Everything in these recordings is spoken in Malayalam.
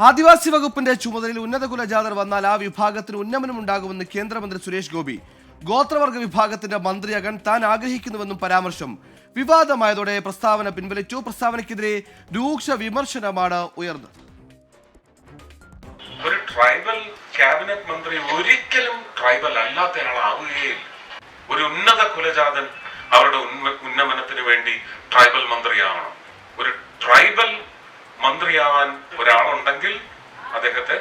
ആദിവാസി വകുപ്പിന്റെ ചുമതലയിൽ ഉന്നതകുല ജാഥർ വന്നാൽ ആ വിഭാഗത്തിന് ഉന്നമനമുണ്ടാകുമെന്ന് കേന്ദ്രമന്ത്രി സുരേഷ് ഗോപി. ഗോത്രവർഗ വിഭാഗത്തിന്റെ മന്ത്രിയാകാൻ താൻ ആഗ്രഹിക്കുന്നുവെന്നും പരാമർശം വിവാദമായതോടെ പ്രസ്താവന പിൻവലിച്ചു. പ്രസ്താവനയ്ക്കെതിരെ രൂക്ഷ വിമർശനമാണ് ഉയർന്നത്. ഒരു ട്രൈബൽ ക്യാബിനറ്റ് മന്ത്രി ഒരിക്കലും ട്രൈബൽ അല്ലാത്തയാളാവുകയില്ല. ഒരു ഉന്നത കുലജാതൻ അവരുടെ ഉന്നമനത്തിന് വേണ്ടി ട്രൈബൽ മന്ത്രിയാവണം. ഒരു ട്രൈബൽ മന്ത്രിയാവാൻ ഒരാളുണ്ടെങ്കിൽ അദ്ദേഹത്തെ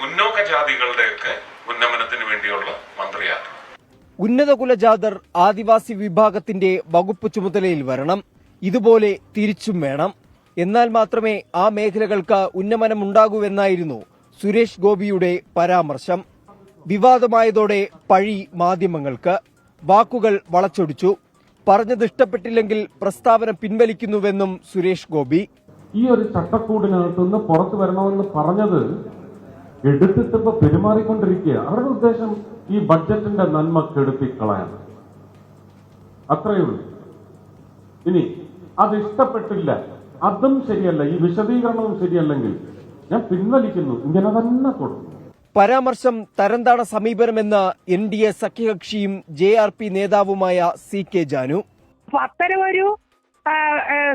മുന്നോക്ക ജാതികളുടെയൊക്കെ ഉന്നമനത്തിന് വേണ്ടിയുള്ള മന്ത്രിയാക്കണം. ഉന്നത കുലജാതർ ആദിവാസി വിഭാഗത്തിന്റെ വകുപ്പ് ചുമതലയിൽ വരണം. ഇതുപോലെ തിരിച്ചും വേണം. എന്നാൽ മാത്രമേ ആ മേഖലകൾക്ക് ഉന്നമനമുണ്ടാകൂവെന്നായിരുന്നു സുരേഷ് ഗോപിയുടെ പരാമർശം. വിവാദമായതോടെ പഴി മാധ്യമങ്ങൾക്ക്. വാക്കുകൾ വളച്ചൊടിച്ചു. പറഞ്ഞത് ഇഷ്ടപ്പെട്ടില്ലെങ്കിൽ പ്രസ്താവന പിൻവലിക്കുന്നുവെന്നും സുരേഷ് ഗോപി. ഈ ഒരു ചട്ടക്കൂടിനകത്തുനിന്ന് പുറത്തു വരണമെന്ന് പറഞ്ഞത് എടുത്തിട്ടിപ്പോ പെരുമാറിക്കൊണ്ടിരിക്കുക. അവരുടെ ഉദ്ദേശം ഈ ബഡ്ജറ്റിന്റെ നന്മ കെടുത്തിക്കളയാൻ, അത്രയേ ഉള്ളൂ. ഇനി അത് ഇഷ്ടപ്പെട്ടില്ല, അതും ശരിയല്ല, ഈ വിശദീകരണവും ശരിയല്ലെങ്കിൽ ഞാൻ പിൻവലിക്കുന്നു, ഇങ്ങനെ തന്നെ കൊടുക്കും. പരാമർശം തരംതാണ സമീപനമെന്ന് NDA സഖ്യകക്ഷിയും JRP നേതാവുമായ CK ജാനു. അത്തരമൊരു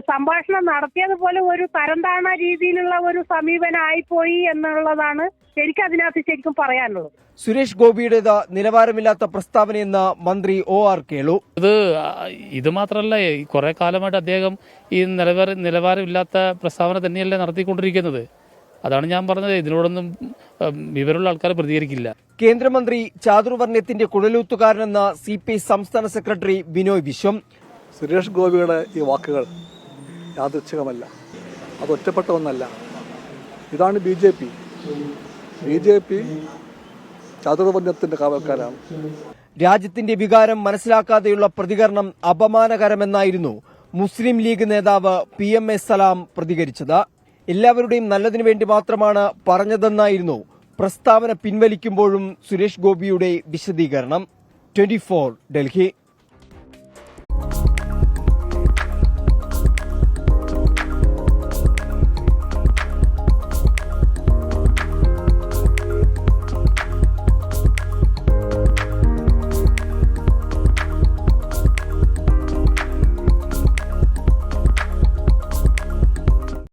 സംഭാഷണം നടത്തിയതുപോലെ ഒരു തരംതാണ രീതിയിലുള്ള ഒരു സമീപനമായിപ്പോയി എന്നുള്ളതാണ് എനിക്ക് അതിനകത്ത് ശരിക്കും പറയാനുള്ളത്. സുരേഷ് ഗോപിയുടേത് നിലവാരമില്ലാത്ത പ്രസ്താവനയെന്ന മന്ത്രി OR കേളു. ഇത് മാത്രമല്ല, കുറെ കാലമായിട്ട് അദ്ദേഹം ഈ നിലവാരമില്ലാത്ത പ്രസ്താവന തന്നെയല്ലേ നടത്തിക്കൊണ്ടിരിക്കുന്നത്. അതാണ് ഞാൻ പറഞ്ഞത്. ഇതിനോടൊന്നും വിവരമുള്ള ആൾക്കാർ പ്രതികരിക്കില്ല. കേന്ദ്രമന്ത്രി ചാതുർവർണ്ണയത്തിന്റെ കുഴലൂത്തുകാരനെന്ന CPI സംസ്ഥാന സെക്രട്ടറി ബിനോയ് വിശ്വം. സുരേഷ് ഗോപിയുടെ ഈ വാക്കുകൾ യാദൃച്ഛികമല്ല, അത് ഒറ്റപ്പെട്ട ഒന്നല്ല. ഇതാണ് BJP ചാതുർവർണ്ണയത്തിന്റെ കാവൽക്കാരാണ്. രാജ്യത്തിന്റെ വികാരം മനസ്സിലാക്കാതെയുള്ള പ്രതികരണം അപമാനകരമെന്നായിരുന്നു മുസ്ലിം ലീഗ് നേതാവ് PMA സലാം പ്രതികരിച്ചത്. എല്ലാവരുടെയും നല്ലതിനു വേണ്ടി മാത്രമാണ് പറഞ്ഞതെന്നായിരുന്നു പ്രസ്താവന പിൻവലിക്കുമ്പോഴും സുരേഷ് ഗോപിയുടെ വിശദീകരണം. 24 ഡൽഹി.